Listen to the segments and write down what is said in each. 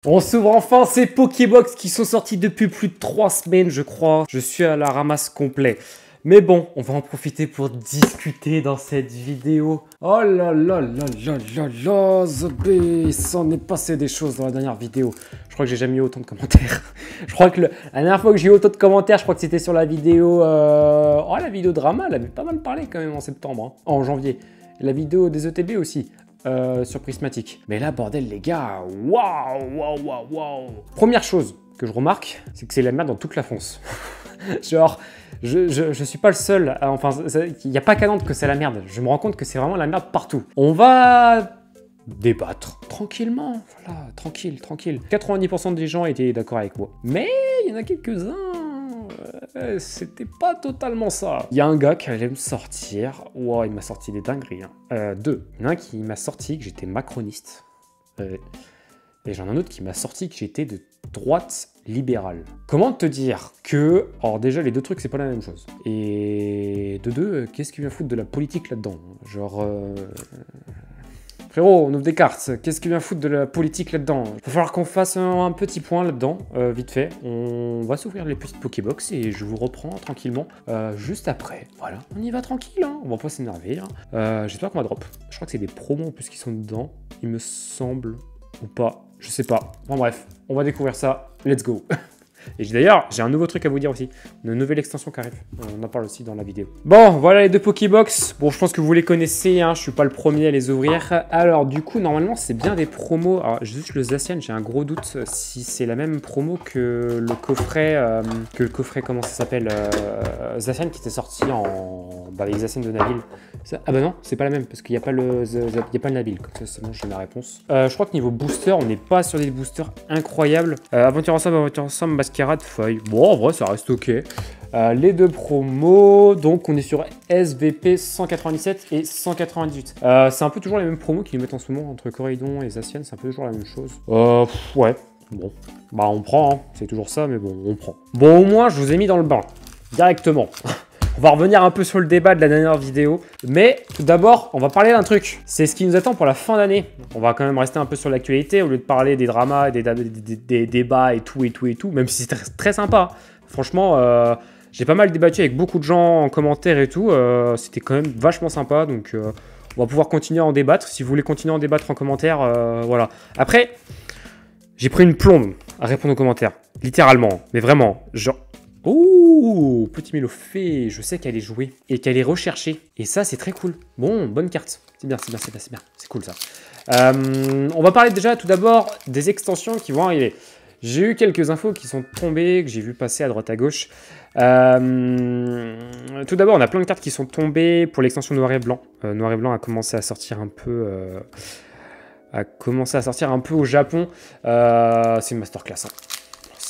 On s'ouvre enfin ces Pokébox qui sont sortis depuis plus de 3 semaines, je crois. Je suis à la ramasse complet. Mais bon, on va en profiter pour discuter dans cette vidéo. Oh là là là là là là, Zobé, s'en est passé des choses dans la dernière vidéo. Je crois que j'ai jamais eu autant de commentaires. Je crois que la dernière fois que j'ai eu autant de commentaires, je crois que c'était sur la vidéo... Oh, la vidéo drama, elle avait pas mal parlé quand même en septembre, hein. En janvier. La vidéo des ETB aussi. Sur Prismatic. Mais là, bordel, les gars, waouh, waouh, waouh, waouh. Première chose que je remarque, c'est que c'est la merde dans toute la France. Genre, je suis pas le seul. Enfin, il n'y a pas qu'à Nantes que c'est la merde. Je me rends compte que c'est vraiment la merde partout. On va débattre tranquillement. Voilà, tranquille, tranquille. 90% des gens étaient d'accord avec moi. Mais il y en a quelques-uns. C'était pas totalement ça. Il y a un gars qui allait me sortir. Wow, il m'a sorti des dingueries. Hein. Deux. Il y en a un qui m'a sorti que j'étais macroniste. Et j'en ai un autre qui m'a sorti que j'étais de droite libérale. Comment te dire que... Alors déjà, les deux trucs, c'est pas la même chose. Et de deux, qu'est-ce qui vient foutre de la politique là-dedans? Genre... Frérot, on ouvre des cartes. Qu'est-ce qui vient foutre de la politique là-dedans? Il va falloir qu'on fasse un petit point là-dedans, vite fait. On va s'ouvrir les petites Pokébox et je vous reprends tranquillement juste après. Voilà, on y va tranquille, hein. On va pas s'énerver. Hein. J'espère qu'on va drop. Je crois que c'est des promos en plus qui sont dedans, il me semble, ou pas. Je sais pas. Bon bref, on va découvrir ça. Let's go. Et d'ailleurs, j'ai un nouveau truc à vous dire aussi. Une nouvelle extension qui arrive. On en parle aussi dans la vidéo. Bon, voilà les deux Pokébox. Bon, je pense que vous les connaissez, hein. Je suis pas le premier à les ouvrir. Alors, du coup, normalement, c'est bien des promos. Alors, juste le Zacian, j'ai un gros doute si c'est la même promo que le coffret. Comment ça s'appelle Zacian qui était sorti en... Bah, avec Zacian de Nabil. Ah bah non, c'est pas la même, parce qu'il n'y a pas le Nabil. Comme ça, c'est bon, j'ai ma réponse. Je crois que niveau booster, on n'est pas sur des boosters incroyables. Aventure ensemble, Mascarade, feuille. Bon, en vrai, ça reste ok. Les deux promos, donc on est sur SVP 197 et 198. C'est un peu toujours les mêmes promos qu'ils mettent en ce moment entre Coréidon et Zacian, c'est un peu toujours la même chose. Ouais, bon, bah on prend, hein. C'est toujours ça, mais bon, on prend. Bon, au moins, je vous ai mis dans le bain, directement. On va revenir un peu sur le débat de la dernière vidéo. Mais tout d'abord, on va parler d'un truc. C'est ce qui nous attend pour la fin d'année. On va quand même rester un peu sur l'actualité au lieu de parler des dramas, des débats et tout. Même si c'est très, très sympa. Franchement, j'ai pas mal débattu avec beaucoup de gens en commentaire et tout. C'était quand même vachement sympa. Donc, on va pouvoir continuer à en débattre. Si vous voulez continuer à en débattre en commentaire, voilà. Après, j'ai pris une plombe à répondre aux commentaires. Littéralement. Mais vraiment, genre... Oh, petit Mélo fait, je sais qu'elle est jouée et qu'elle est recherchée. Et ça, c'est très cool. Bon, bonne carte. C'est bien, c'est bien, c'est bien, c'est bien. C'est cool ça. On va parler déjà tout d'abord des extensions qui vont arriver. J'ai eu quelques infos qui sont tombées, que j'ai vu passer à droite à gauche. Tout d'abord, on a plein de cartes qui sont tombées pour l'extension Noir et Blanc. Noir et Blanc a commencé à sortir un peu... au Japon. C'est une masterclass, hein.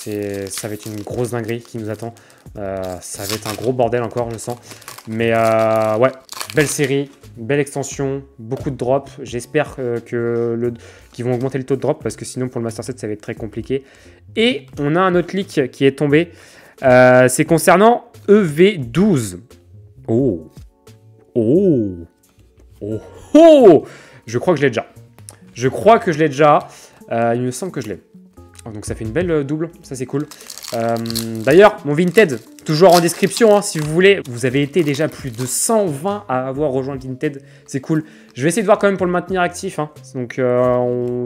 Ça va être une grosse dinguerie qui nous attend. Ça va être un gros bordel encore, je sens. Mais ouais, belle série, belle extension, beaucoup de drops. J'espère qu'ils vont augmenter le taux de drop parce que sinon pour le Master 7 ça va être très compliqué. Et on a un autre leak qui est tombé. C'est concernant EV12. Oh. Oh. Oh. Oh. Je crois que je l'ai déjà. Il me semble que je l'ai. Donc ça fait une belle double, ça c'est cool. D'ailleurs, mon Vinted, toujours en description, hein, si vous voulez. Vous avez été déjà plus de 120 à avoir rejoint le Vinted, c'est cool. Je vais essayer de voir quand même pour le maintenir actif, hein. Donc je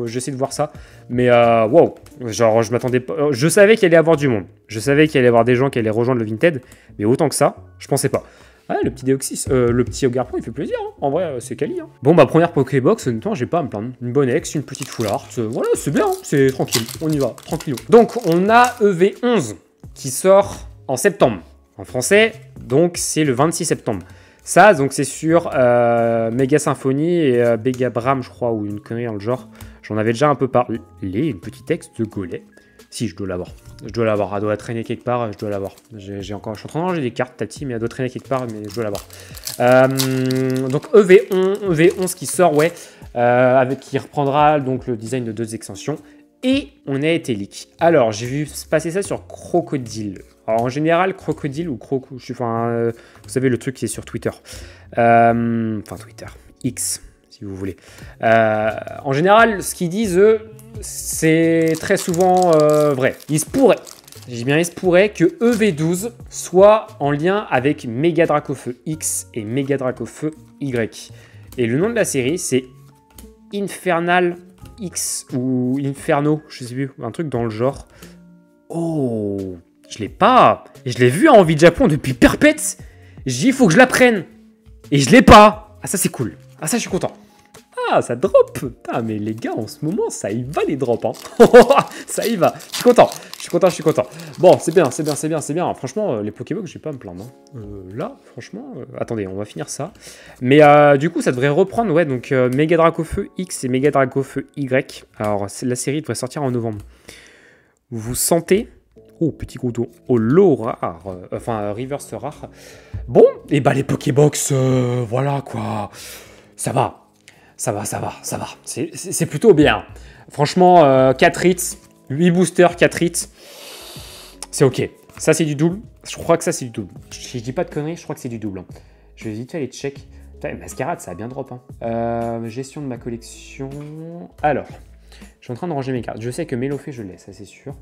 vais essayer de voir ça. Mais wow, genre je m'attendais pas. Je savais qu'il allait y avoir du monde. Je savais qu'il allait y avoir des gens qui allaient rejoindre le Vinted. Mais autant que ça, je pensais pas. Ouais, le petit Deoxys, le petit Ogarpon, il fait plaisir, hein. En vrai, c'est quali, hein. Bon, bah, première Pokébox, honnêtement, j'ai pas à me plaindre. Une bonne ex, une petite foulard, voilà, c'est bien, hein. C'est tranquille, on y va, tranquillou. Donc, on a EV11 qui sort en septembre. En français, donc, c'est le 26 septembre. Ça, donc, c'est sur Mega Symphony et Bega Bram, je crois, ou une connerie dans le genre. J'en avais déjà un peu parlé, une petite ex de Gollet. Si, je dois l'avoir. Elle doit traîner quelque part, je dois l'avoir. Je suis en train de ranger des cartes, Tati, mais elle doit traîner quelque part, mais je dois l'avoir. Donc EV11 qui sort, ouais, qui reprendra donc le design de deux extensions. Et on a été leak. Alors, j'ai vu passer ça sur Crocodile. Alors, en général, Crocodile ou Croco... vous savez, le truc qui est sur Twitter. Enfin, Twitter. X, si vous voulez. En général, ce qu'ils disent, eux... c'est très souvent vrai. Il se pourrait, je dis bien il se pourrait que EV12 soit en lien avec Méga Dracofeu X et Méga Dracofeu Y. Et le nom de la série, c'est Infernal X ou Inferno, je sais plus, un truc dans le genre. Oh, je l'ai pas. Et je l'ai vu en Envie de Japon depuis perpète. J'ai dit, il faut que je la prenne. Et je l'ai pas. Ah, ça, c'est cool. Ah, ça, je suis content. Ah, ça drop. Putain, mais les gars, en ce moment, ça y va les drops. Hein. Ça y va. Je suis content. Je suis content, je suis content. Bon, c'est bien, c'est bien, c'est bien, c'est bien. Franchement, les Pokébox, je vais pas me plaindre. Hein. Là, franchement, attendez, on va finir ça. Mais du coup, ça devrait reprendre, ouais, donc Méga Dracofeu X et Méga Dracofeu Y. Alors, la série devrait sortir en novembre. Vous sentez... Oh, petit couteau. Oh, l'eau rare. Enfin, reverse rare. Bon, et bah les Pokébox, voilà quoi. Ça va. Ça va, ça va, ça va. C'est plutôt bien. Franchement, 4 hits, 8 boosters, 4 hits. C'est ok. Ça, c'est du double. Je crois que ça, c'est du double. Je dis pas de conneries, je crois que c'est du double. Hein. Je vais vite faire les checks. Putain, Mascarade, ça a bien drop. Hein. Gestion de ma collection. Alors, je suis en train de ranger mes cartes. Je sais que Mélofée, je l'ai, ça c'est sûr.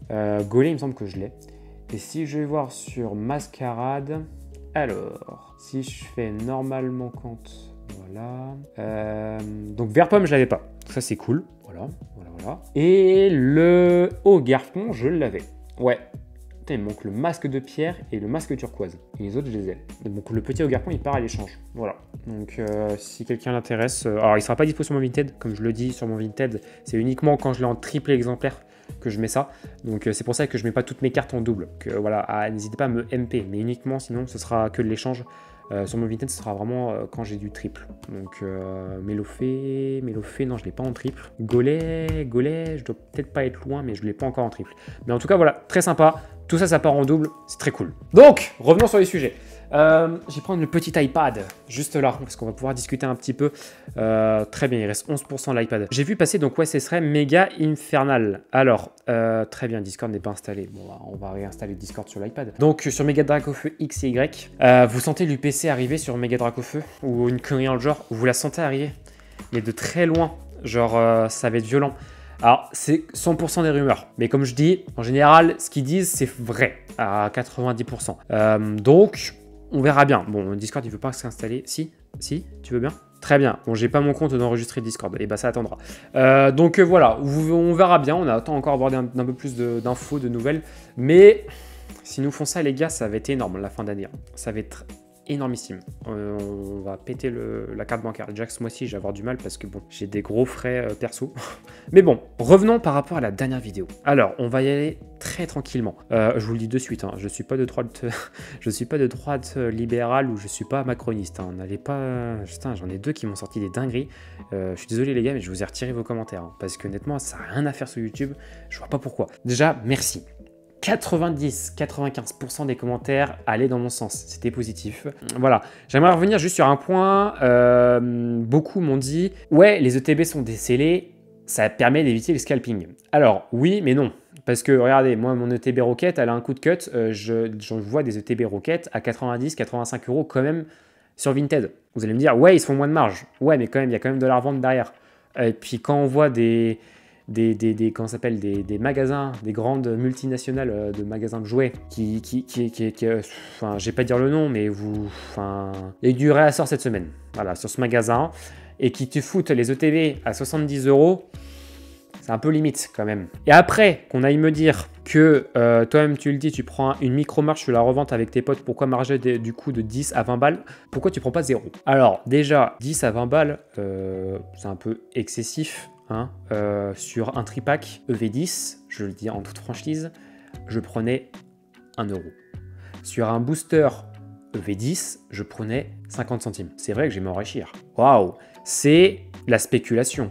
Golé, il me semble que je l'ai. Et si je vais voir sur Mascarade... Alors, si je fais normalement compte... Voilà. Donc vert pomme, je l'avais pas. Ça c'est cool. Voilà, voilà, voilà. Et le haut garpon, je l'avais. Ouais. Putain, il me manque le masque de pierre et le masque turquoise. Et les autres, je les ai. Donc le petit haut garpon, il part à l'échange. Voilà. Donc si quelqu'un l'intéresse... alors il sera pas dispo sur mon Vinted. Comme je le dis, sur mon Vinted, c'est uniquement quand je l'ai en triple exemplaire que je mets ça. Donc c'est pour ça que je mets pas toutes mes cartes en double. Que voilà, n'hésitez pas à me MP. Mais uniquement, sinon, ce sera que de l'échange. Sur mon Vinted, ce sera vraiment quand j'ai du triple. Donc, Mélofée, non, je ne l'ai pas en triple. Golay, je dois peut-être pas être loin, mais je ne l'ai pas encore en triple. Mais en tout cas, voilà, très sympa. Tout ça, ça part en double. C'est très cool. Donc, revenons sur les sujets. Je vais prendre le petit iPad, juste là, parce qu'on va pouvoir discuter un petit peu. Très bien, il reste 11% l'iPad. J'ai vu passer, donc ouais, ce serait Méga Infernal. Alors, très bien, Discord n'est pas installé. Bon, on va réinstaller Discord sur l'iPad. Donc, sur Méga Dracofeu X et Y, vous sentez l'UPC arriver sur Méga Dracofeu, ou une connerie dans le genre, vous la sentez arriver, mais de très loin. Genre, ça va être violent. Alors, c'est 100% des rumeurs. Mais comme je dis, en général, ce qu'ils disent, c'est vrai, à 90%. Donc... on verra bien. Bon, Discord, il veut pas s'installer. Si, tu veux bien? Très bien. Bon, j'ai pas mon compte d'enregistrer Discord. Et bah, ça attendra. Donc voilà, on verra bien. On attend encore à avoir un peu plus d'infos, de nouvelles. Mais s'ils nous font ça, les gars, ça va être énorme la fin d'année. Ça va être énormissime. On va péter la carte bancaire. Déjà que ce mois-ci, je vais avoir du mal parce que bon, j'ai des gros frais perso. Mais bon, revenons par rapport à la dernière vidéo. Alors, on va y aller très tranquillement. Je vous le dis de suite, hein, je suis pas de droite, je suis pas de droite libérale ou je suis pas macroniste. Hein. N'allez pas, putain, j'en ai deux qui m'ont sorti des dingueries. Je suis désolé les gars, mais je vous ai retiré vos commentaires hein, parce que honnêtement, ça n'a rien à faire sur YouTube. Je vois pas pourquoi. Déjà, merci. 90-95% des commentaires allaient dans mon sens, c'était positif. Voilà, j'aimerais revenir juste sur un point. Beaucoup m'ont dit « Ouais, les ETB sont décellés, ça permet d'éviter le scalping. » Alors, oui, mais non. Parce que, regardez, moi, mon ETB Rocket, elle a un coup de cut. Je vois des ETB Rocket à 90-85 € quand même sur Vinted. Vous allez me dire « Ouais, ils se font moins de marge. » Ouais, mais quand même, il y a quand même de la revente derrière. Et puis, quand on voit des magasins, des grandes multinationales de magasins de jouets enfin, je vais pas dire le nom, mais il y a eu du réassort cette semaine, voilà, sur ce magasin, et qui te foutent les ETB à 70 €, c'est un peu limite quand même. Et après, qu'on aille me dire que toi-même tu le dis, tu prends une micro-marge sur la revente avec tes potes, pourquoi marger du coup de 10 à 20 balles? Pourquoi tu prends pas 0? Alors, déjà, 10 à 20 balles, c'est un peu excessif. Hein, sur un tripack EV10, je le dis en toute franchise, je prenais 1 €. Sur un booster EV10, je prenais 50 centimes. C'est vrai que j'ai m'enrichir. Waouh, c'est la spéculation.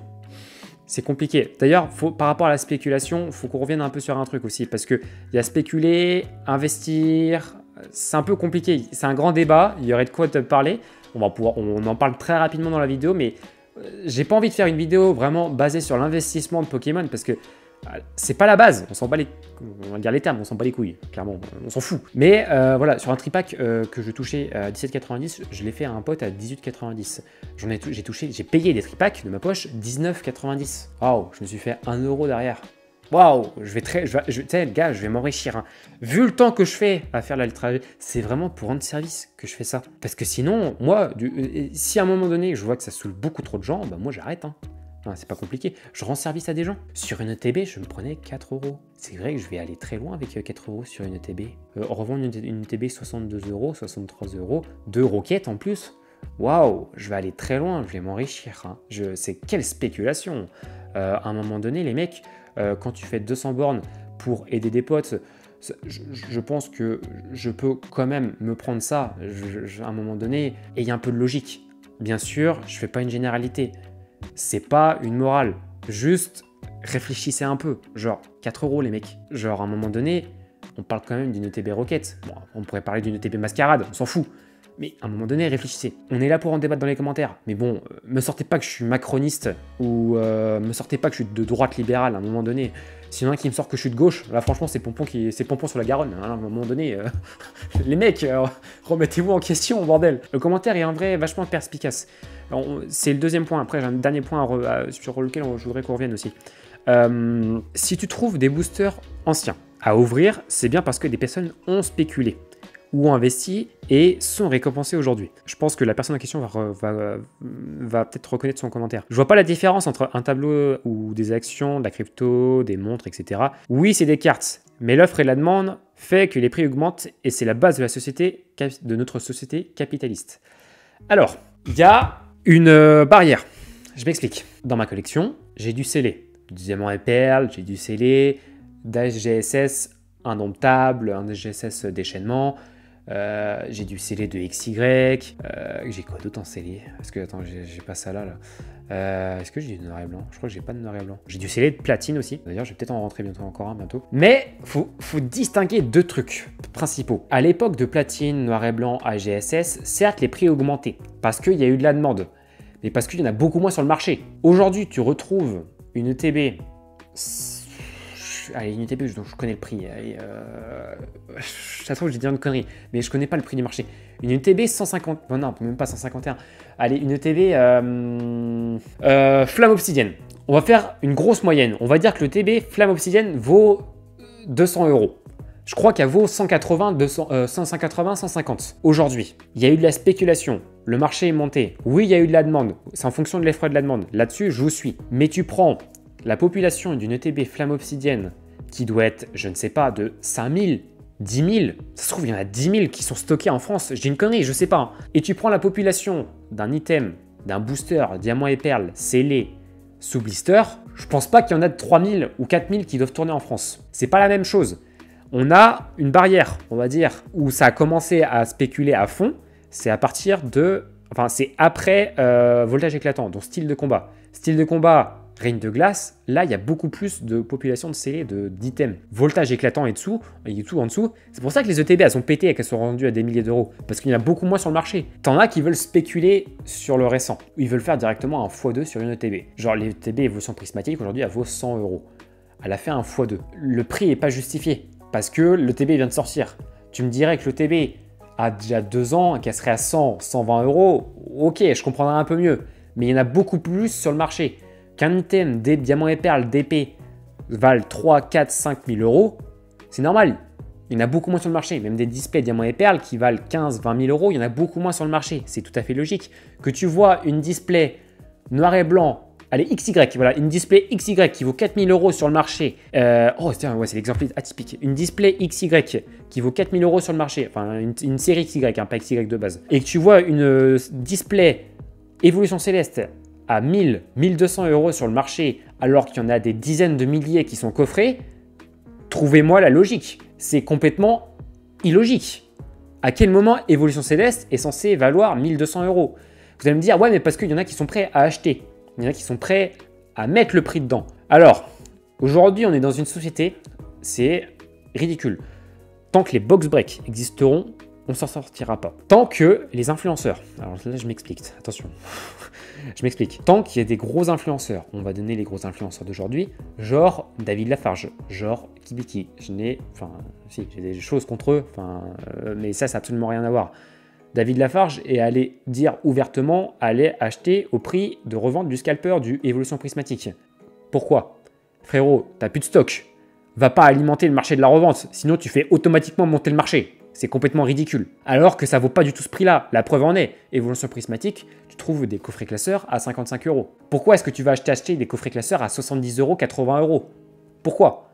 C'est compliqué. D'ailleurs, par rapport à la spéculation, il faut qu'on revienne un peu sur un truc aussi, parce qu'il y a spéculer, investir, c'est un peu compliqué. C'est un grand débat, il y aurait de quoi te parler. On en parle très rapidement dans la vidéo, mais j'ai pas envie de faire une vidéo vraiment basée sur l'investissement de Pokémon parce que C'est pas la base, on s'en bat les... On va dire les termes, on s'en bat les couilles, clairement, on s'en fout. Mais voilà, sur un tripack que je touchais à 17,90, je l'ai fait à un pote à 18,90. J'ai payé des tripacks de ma poche 19,90. Waouh, je me suis fait 1 euro derrière. Waouh, tu sais, le gars, je vais m'enrichir. Hein. Vu le temps que je fais à faire le trajet, c'est vraiment pour rendre service que je fais ça. Parce que sinon, moi, si à un moment donné, je vois que ça saoule beaucoup trop de gens, bah moi j'arrête. Hein. Enfin, c'est pas compliqué. Je rends service à des gens. Sur une ETB, je me prenais 4 euros. C'est vrai que je vais aller très loin avec 4 euros sur une ETB. Revendre une ETB 62 euros, 63 euros, 2 roquettes en plus. Waouh, je vais aller très loin, je vais m'enrichir. Hein. C'est quelle spéculation. À un moment donné, les mecs, quand tu fais 200 bornes pour aider des potes, je pense que je peux quand même me prendre ça. À un moment donné, et il y a un peu de logique. Bien sûr, je fais pas une généralité. C'est pas une morale. Juste réfléchissez un peu. Genre 4 euros les mecs. Genre à un moment donné, on parle quand même d'une ETB Rocket. Bon, on pourrait parler d'une ETB Mascarade, on s'en fout. Mais à un moment donné, réfléchissez. On est là pour en débattre dans les commentaires. Mais bon, me sortez pas que je suis macroniste ou me sortez pas que je suis de droite libérale à un moment donné. S'il y en a un qui me sort que je suis de gauche, là franchement c'est pompon sur la Garonne. Hein, à un moment donné, les mecs, remettez-vous en question, bordel. Le commentaire est en vrai vachement perspicace. C'est le deuxième point. Après, j'ai un dernier point sur lequel je voudrais qu'on revienne aussi. Si tu trouves des boosters anciens à ouvrir, c'est bien parce que des personnes ont spéculé ou ont investi et sont récompensés aujourd'hui. Je pense que la personne en question va peut-être reconnaître son commentaire. Je vois pas la différence entre un tableau ou des actions, de la crypto, des montres, etc. Oui, c'est des cartes, mais l'offre et la demande fait que les prix augmentent et c'est la base de la société, de notre société capitaliste. Alors, il y a une barrière. Je m'explique. Dans ma collection, j'ai du scellé, du diamant et perles, j'ai du scellé, d'HGSS indomptable, un HGSS déchaînement. J'ai du scellé de XY, j'ai quoi d'autre en scellé? Parce que, attends, j'ai pas ça là. Est-ce que j'ai du noir et blanc? Je crois que j'ai pas de noir et blanc. J'ai du scellé de platine aussi. D'ailleurs, je vais peut-être en rentrer bientôt encore un bientôt. Mais faut distinguer deux trucs principaux. À l'époque de platine, noir et blanc, AGSS, certes, les prix augmentaient parce qu'il y a eu de la demande, mais parce qu'il y en a beaucoup moins sur le marché. Aujourd'hui, tu retrouves une ETB. Allez, une ETB dont je connais le prix. Ça se trouve, je vais dire une connerie, mais je connais pas le prix du marché. Une ETB 150... Bon, non, même pas 151. Allez, une ETB Flamme Obsidienne. On va faire une grosse moyenne. On va dire que le TB Flamme Obsidienne vaut 200 euros. Je crois qu'elle vaut 180, 180, 150 aujourd'hui. Il y a eu de la spéculation. Le marché est monté. Oui, il y a eu de la demande. C'est en fonction de l'effort de la demande. Là-dessus, je vous suis. Mais tu prends la population d'une ETB Flamme Obsidienne qui doit être, je ne sais pas, de 5000, 10 000. Ça se trouve, il y en a 10 000 qui sont stockés en France. J'ai une connerie, je sais pas. Et tu prends la population d'un item, d'un booster, diamant et perles, scellé, sous blister. Je pense pas qu'il y en a de 3000 ou 4000 qui doivent tourner en France. C'est pas la même chose. On a une barrière, on va dire, où ça a commencé à spéculer à fond. C'est à partir de... Enfin, c'est après voltage éclatant, donc style de combat. Style de combat, règne de glace, là, il y a beaucoup plus de population de scellés, d'items. Voltage éclatant et dessous, il y a tout en dessous. C'est pour ça que les ETB, elles ont pété et qu'elles sont rendues à des milliers d'euros. Parce qu'il y en a beaucoup moins sur le marché. T'en as qui veulent spéculer sur le récent. Ils veulent faire directement un x2 sur une ETB. Genre, les ETB évolution prismatique, aujourd'hui, elle vaut 100 euros. Elle a fait un x2. Le prix n'est pas justifié. Parce que l'ETB vient de sortir. Tu me dirais que l'ETB a déjà 2 ans, qu'elle serait à 100, 120 euros. Ok, je comprendrais un peu mieux. Mais il y en a beaucoup plus sur le marché. Qu'un item des diamants et perles d'épée valent 3, 4, 5 000 euros, c'est normal. Il y en a beaucoup moins sur le marché. Même des displays diamants et perles qui valent 15, 20 000 euros, il y en a beaucoup moins sur le marché. C'est tout à fait logique. Que tu vois une display noir et blanc, allez, XY, voilà, une display XY qui vaut 4 000 euros sur le marché. Oh, ouais, c'est l'exemple atypique. Une display XY qui vaut 4 000 euros sur le marché, enfin une série XY, hein, pas XY de base. Et que tu vois une display Évolution Céleste à 1000, 1200 euros sur le marché, alors qu'il y en a des dizaines de milliers qui sont coffrés, trouvez-moi la logique. C'est complètement illogique. À quel moment Évolution Céleste est censé valoir 1200 euros? Vous allez me dire, ouais, mais parce qu'il y en a qui sont prêts à acheter. Il y en a qui sont prêts à mettre le prix dedans. Alors, aujourd'hui, on est dans une société, c'est ridicule. Tant que les box breaks existeront, on s'en sortira pas. Tant que les influenceurs, alors là je m'explique, attention, je m'explique. Tant qu'il y a des gros influenceurs, on va donner les gros influenceurs d'aujourd'hui, genre David Lafarge, genre Kibiki. Si, j'ai des choses contre eux, mais ça n'a absolument rien à voir. David Lafarge est allé dire ouvertement, allait acheter au prix de revente du scalper du Évolution Prismatique. Pourquoi? Frérot, t'as plus de stock. Va pas alimenter le marché de la revente, sinon tu fais automatiquement monter le marché. C'est complètement ridicule. Alors que ça vaut pas du tout ce prix-là. La preuve en est, Évolution Prismatique, tu trouves des coffrets classeurs à 55 €. Pourquoi est-ce que tu vas acheter des coffrets classeurs à 70 €, 80 €? Pourquoi?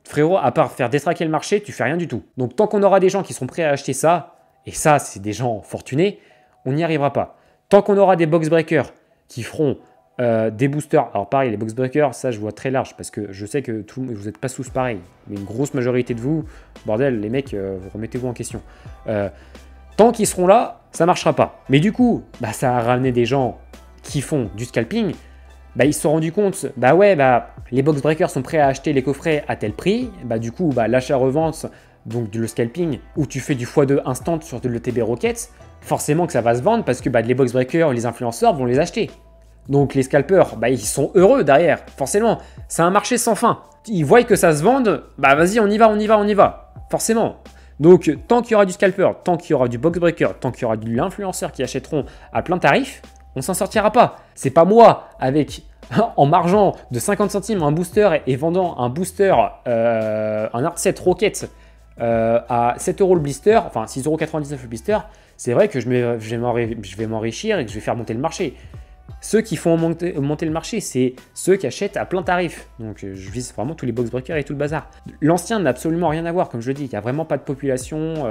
Frérot, à part faire détraquer le marché, tu fais rien du tout. Donc tant qu'on aura des gens qui sont prêts à acheter ça, et ça c'est des gens fortunés, on n'y arrivera pas. Tant qu'on aura des box breakers qui feront des boosters, alors pareil, les box breakers, ça je vois très large parce que je sais que vous n'êtes pas tous pareils, mais une grosse majorité de vous, bordel, les mecs, remettez-vous en question. Tant qu'ils seront là, ça marchera pas. Mais du coup, ça a ramené des gens qui font du scalping, ils se sont rendus compte, les box breakers sont prêts à acheter les coffrets à tel prix, du coup, l'achat-revente, donc le scalping, où tu fais du x2 instant sur le TB Rocket, forcément que ça va se vendre parce que les box breakers, les influenceurs vont les acheter. Donc les scalpers, ils sont heureux derrière, forcément. C'est un marché sans fin. Ils voient que ça se vende, vas-y, on y va, forcément. Donc tant qu'il y aura du scalper, tant qu'il y aura du box breaker, tant qu'il y aura de l'influenceur qui achèteront à plein tarif, on s'en sortira pas. C'est pas moi, en margeant de 50 centimes un booster et vendant un booster, un Art 7 Rocket à 7 € le blister, enfin 6,99 € le blister, c'est vrai que je vais m'enrichir et que je vais faire monter le marché. Ceux qui font monter le marché, c'est ceux qui achètent à plein tarif. Donc je vise vraiment tous les box breakers et tout le bazar. L'ancien n'a absolument rien à voir, comme je le dis. Il n'y a vraiment pas de population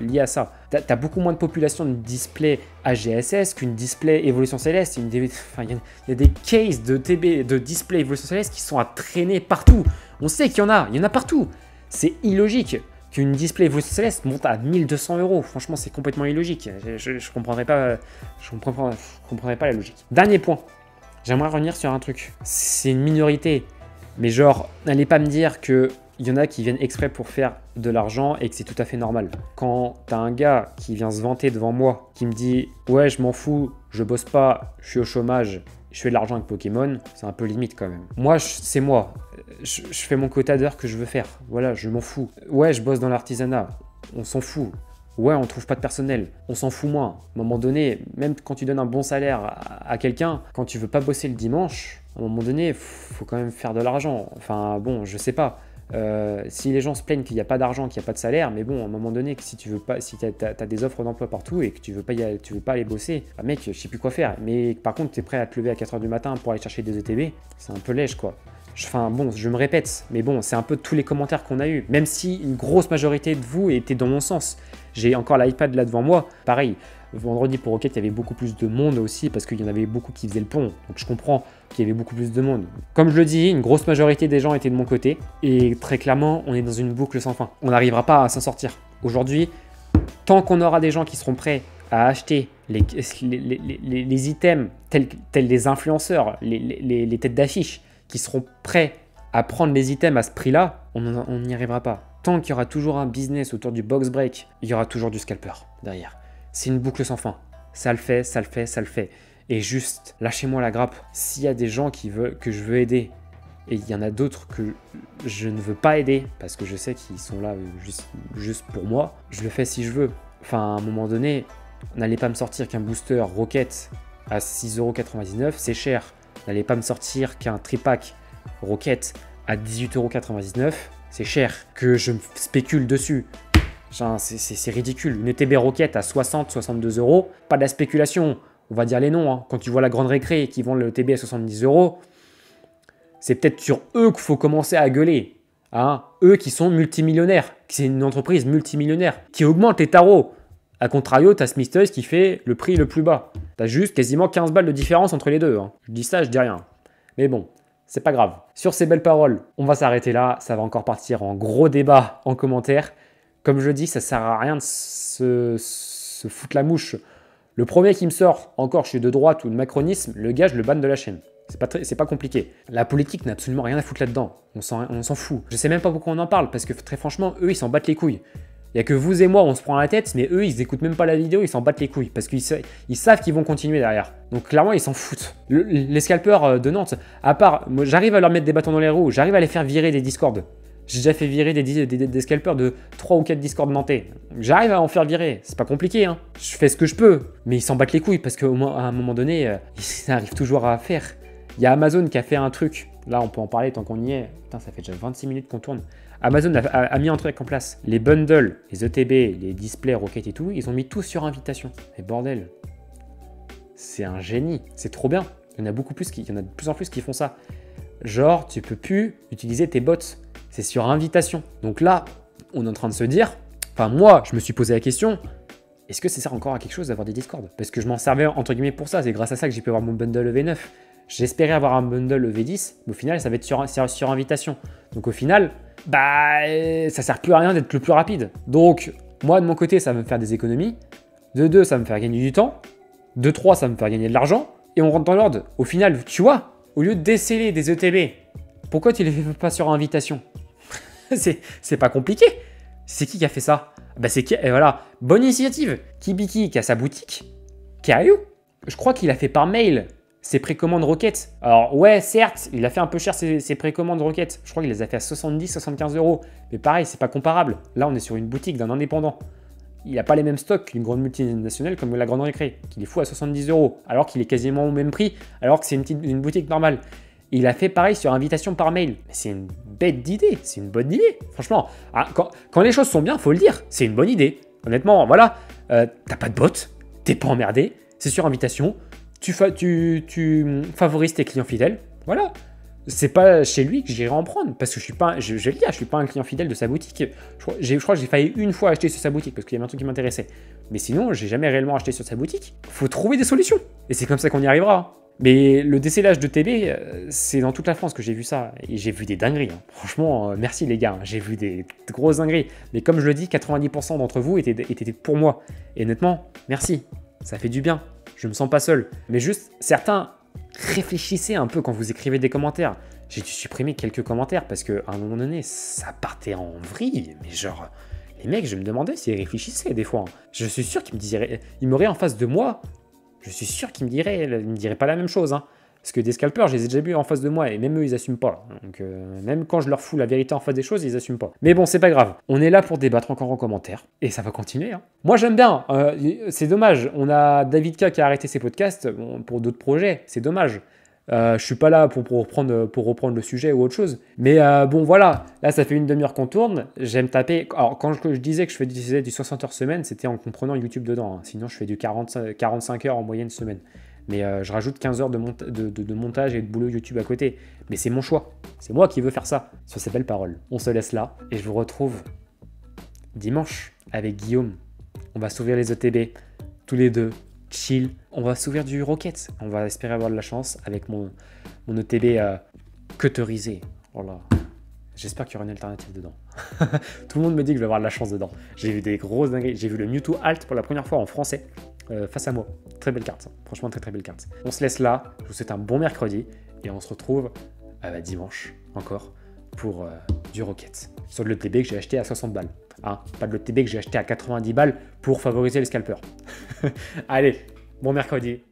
liée à ça. Tu as beaucoup moins de population de display AGSS qu'une display Évolution Céleste. Il y a des cases de display Évolution Céleste qui sont à traîner partout. On sait qu'il y en a partout. C'est illogique qu'une display Évolution Céleste monte à 1200 €. Franchement, c'est complètement illogique. Je ne comprendrais pas la logique. Dernier point. J'aimerais revenir sur un truc. C'est une minorité. Mais genre, n'allez pas me dire qu'il y en a qui viennent exprès pour faire de l'argent et que c'est tout à fait normal. Quand tu as un gars qui vient se vanter devant moi, qui me dit « Ouais, je m'en fous, je bosse pas, je suis au chômage, je fais de l'argent avec Pokémon », c'est un peu limite quand même. Moi, c'est moi. Je fais mon quota d'heures que je veux faire. Voilà, je m'en fous. Ouais, je bosse dans l'artisanat. On s'en fout. Ouais, on trouve pas de personnel. On s'en fout moins. À un moment donné, même quand tu donnes un bon salaire à quelqu'un, quand tu veux pas bosser le dimanche, à un moment donné, faut quand même faire de l'argent. Enfin, bon, je sais pas. Si les gens se plaignent qu'il n'y a pas d'argent, qu'il n'y a pas de salaire, mais bon, à un moment donné, si tu veux pas, si t'as des offres d'emploi partout et que tu veux pas aller bosser, mec, je sais plus quoi faire. Mais par contre, tu es prêt à te lever à 4 h du matin pour aller chercher des ETB, c'est un peu lèche, quoi. Enfin bon, je me répète, mais bon, c'est un peu tous les commentaires qu'on a eu. Même si une grosse majorité de vous était dans mon sens. J'ai encore l'iPad là devant moi. Pareil, vendredi pour Rocket, il y avait beaucoup plus de monde aussi parce qu'il y en avait beaucoup qui faisaient le pont. Donc je comprends qu'il y avait beaucoup plus de monde. Comme je le dis, une grosse majorité des gens étaient de mon côté. Et très clairement, on est dans une boucle sans fin. On n'arrivera pas à s'en sortir. Aujourd'hui, tant qu'on aura des gens qui seront prêts à acheter les items tels les influenceurs, les têtes d'affiche, qui seront prêts à prendre les items à ce prix-là, on n'y arrivera pas. Tant qu'il y aura toujours un business autour du box break, il y aura toujours du scalper derrière. C'est une boucle sans fin. Ça le fait, ça le fait, ça le fait. Et juste, lâchez-moi la grappe. S'il y a des gens que je veux aider, et il y en a d'autres que je ne veux pas aider, parce que je sais qu'ils sont là juste pour moi, je le fais si je veux. Enfin, à un moment donné, n'allez pas me sortir qu'un booster Rocket à 6,99 €, c'est cher. N'allez pas me sortir qu'un tripack Rocket à 18,99 €, c'est cher. Que je me spécule dessus. C'est ridicule. Une ETB Rocket à 60-62 €, pas de la spéculation. On va dire les noms. Hein. Quand tu vois la grande récré qui vend le ETB à 70 €, c'est peut-être sur eux qu'il faut commencer à gueuler. Hein. Eux qui sont multimillionnaires. C'est une entreprise multimillionnaire qui augmente les tarots. A contrario, tu as Smith Toys qui fait le prix le plus bas. Tu as juste quasiment 15 balles de différence entre les deux. Hein. Je dis ça, je dis rien. Mais bon, c'est pas grave. Sur ces belles paroles, on va s'arrêter là. Ça va encore partir en gros débat en commentaire. Comme je dis, ça sert à rien de se foutre la mouche. Le premier qui me sort, encore je suis de droite ou de macronisme, le gars, je le banne de la chaîne. C'est pas compliqué. La politique n'a absolument rien à foutre là-dedans. On s'en fout. Je sais même pas pourquoi on en parle, parce que très franchement, eux, ils s'en battent les couilles. Il n'y a que vous et moi, on se prend la tête, mais eux, ils écoutent même pas la vidéo, ils s'en battent les couilles parce qu'ils savent qu'ils vont continuer derrière. Donc clairement, ils s'en foutent. Les scalpers de Nantes, à part, moi, j'arrive à leur mettre des bâtons dans les roues, j'arrive à les faire virer des Discord. J'ai déjà fait virer des scalpers de 3 ou 4 Discord nantais. J'arrive à en faire virer, c'est pas compliqué, hein. Je fais ce que je peux, mais ils s'en battent les couilles parce qu'à un moment donné, ils arrivent toujours à faire. Il y a Amazon qui a fait un truc, là on peut en parler tant qu'on y est. Putain, ça fait déjà 26 minutes qu'on tourne. Amazon a mis un truc en place. Les bundles, les ETB, les displays, Rocket et tout, ils ont mis tout sur invitation. Mais bordel, c'est un génie, c'est trop bien. Il y en a beaucoup plus, il y en a de plus en plus qui font ça. Genre, tu peux plus utiliser tes bots, c'est sur invitation. Donc là, on est en train de se dire, enfin moi, je me suis posé la question, est-ce que ça sert encore à quelque chose d'avoir des Discord? Parce que je m'en servais entre guillemets pour ça, c'est grâce à ça que j'ai pu avoir mon bundle EV9. J'espérais avoir un bundle EV10, mais au final, ça va être sur invitation. Donc au final, bah, ça sert plus à rien d'être le plus rapide. Donc, moi, de mon côté, ça va me faire des économies. De 2, ça va me faire gagner du temps. De 3, ça va me faire gagner de l'argent. Et on rentre dans l'ordre. Au final, tu vois, au lieu de déceler des ETB, pourquoi tu les fais pas sur invitation? C'est pas compliqué. C'est qui a fait ça? Bah, c'est qui? Et voilà, bonne initiative. Kibiki qui a sa boutique. Caillou. Je crois qu'il a fait par mail ses précommandes Rocket. Alors ouais, certes, il a fait un peu cher ses précommandes Rocket. Je crois qu'il les a fait à 70-75 €. Mais pareil, c'est pas comparable. Là, on est sur une boutique d'un indépendant. Il n'a pas les mêmes stocks qu'une grande multinationale comme la Grande Récré, qu'il est fou à 70 €, alors qu'il est quasiment au même prix, alors que c'est une boutique normale. Il a fait pareil sur invitation par mail. Mais c'est une bête d'idée, c'est une bonne idée. Franchement, quand les choses sont bien, faut le dire, c'est une bonne idée. Honnêtement, voilà, t'as pas de bot, t'es pas emmerdé, c'est sur invitation. Tu favorises tes clients fidèles, voilà. C'est pas chez lui que j'irai en prendre, parce que je suis pas, je vais le dire, je suis pas un client fidèle de sa boutique. Je crois que j'ai failli une fois acheter sur sa boutique, parce qu'il y avait un truc qui m'intéressait. Mais sinon, j'ai jamais réellement acheté sur sa boutique. Faut trouver des solutions, et c'est comme ça qu'on y arrivera. Mais le décellage de TB, c'est dans toute la France que j'ai vu ça, et j'ai vu des dingueries. Hein. Franchement, merci les gars, j'ai vu des grosses dingueries. Mais comme je le dis, 90% d'entre vous étaient pour moi. Et honnêtement, merci, ça fait du bien. Je me sens pas seul. Mais juste, certains, réfléchissez un peu quand vous écrivez des commentaires. J'ai dû supprimer quelques commentaires parce qu'à un moment donné, ça partait en vrille. Mais genre, les mecs, je me demandais s'ils réfléchissaient des fois. Je suis sûr qu'ils me diraient, ils m'auraient en face de moi. Je suis sûr qu'ils me diraient pas la même chose. Hein. Parce que des scalpers, je les ai déjà vus en face de moi et même eux, ils assument pas. Donc, même quand je leur fous la vérité en face des choses, ils assument pas. Mais bon, c'est pas grave. On est là pour débattre encore en commentaire et ça va continuer. Hein. Moi, j'aime bien. C'est dommage. On a David K qui a arrêté ses podcasts pour d'autres projets. C'est dommage. Je suis pas là pour reprendre le sujet ou autre chose. Mais bon, voilà. Là, ça fait une demi-heure qu'on tourne. J'aime taper. Alors, quand je disais que je faisais du 60 heures semaine, c'était en comprenant YouTube dedans. Hein. Sinon, je fais du 45 heures en moyenne semaine. Mais je rajoute 15 heures de montage et de boulot YouTube à côté. Mais c'est mon choix. C'est moi qui veux faire ça. Sur ces belles paroles. On se laisse là. Et je vous retrouve dimanche avec Guillaume. On va s'ouvrir les ETB. Tous les deux. Chill. On va s'ouvrir du Rocket. On va espérer avoir de la chance avec mon ETB cutterisé. Voilà. J'espère qu'il y aura une alternative dedans. Tout le monde me dit que je vais avoir de la chance dedans. J'ai vu des grosses dingueries. J'ai vu le Mewtwo Alt pour la première fois en français. Face à moi. Très belle carte. Franchement, très très belle carte. On se laisse là. Je vous souhaite un bon mercredi. Et on se retrouve dimanche encore pour du Rocket. Sur le TB que j'ai acheté à 60 balles. Hein, pas de l'ETB que j'ai acheté à 90 balles pour favoriser les scalpers. Allez, bon mercredi.